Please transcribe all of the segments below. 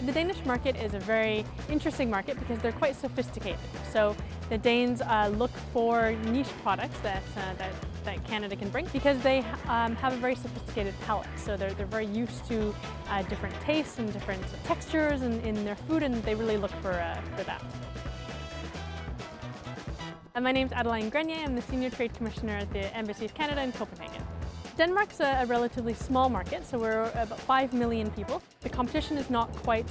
The Danish market is a very interesting market because they're quite sophisticated. So the Danes look for niche products that Canada can bring because they have a very sophisticated palate. So they're very used to different tastes and different textures in their food, and they really look for that. My name's Adeline Grenier. I'm the Senior Trade Commissioner at the Embassy of Canada in Copenhagen. Denmark's a relatively small market, so we're about 5 million people. The competition is not quite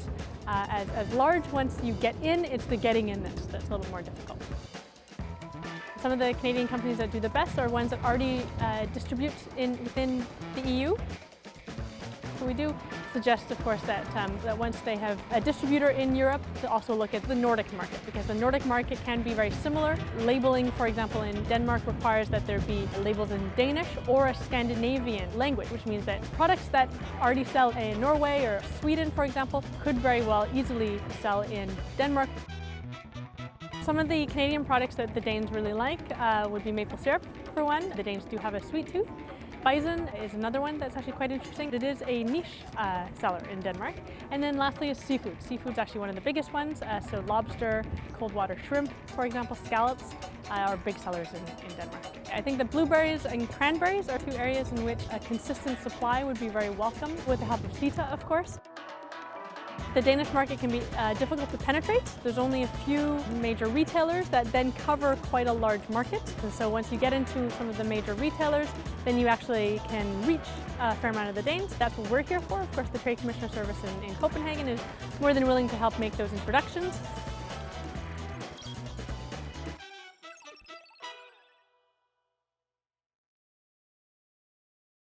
as large. Once you get in, it's the getting in that's a little more difficult. Some of the Canadian companies that do the best are ones that already distribute within the EU. So we do suggest, of course, that once they have a distributor in Europe, to also look at the Nordic market, because the Nordic market can be very similar. Labeling, for example, in Denmark requires that there be labels in Danish or a Scandinavian language, which means that products that already sell in Norway or Sweden, for example, could very well easily sell in Denmark. Some of the Canadian products that the Danes really like would be maple syrup, for one. The Danes do have a sweet tooth. Bison is another one that's actually quite interesting. It is a niche seller in Denmark. And then lastly is seafood. Seafood's actually one of the biggest ones. So lobster, cold water shrimp, for example, scallops are big sellers in Denmark. I think the blueberries and cranberries are two areas in which a consistent supply would be very welcome, with the help of CETA, of course. The Danish market can be difficult to penetrate. There's only a few major retailers that then cover quite a large market. And so once you get into some of the major retailers, then you actually can reach a fair amount of the Danes. That's what we're here for. Of course, the Trade Commissioner Service in Copenhagen is more than willing to help make those introductions.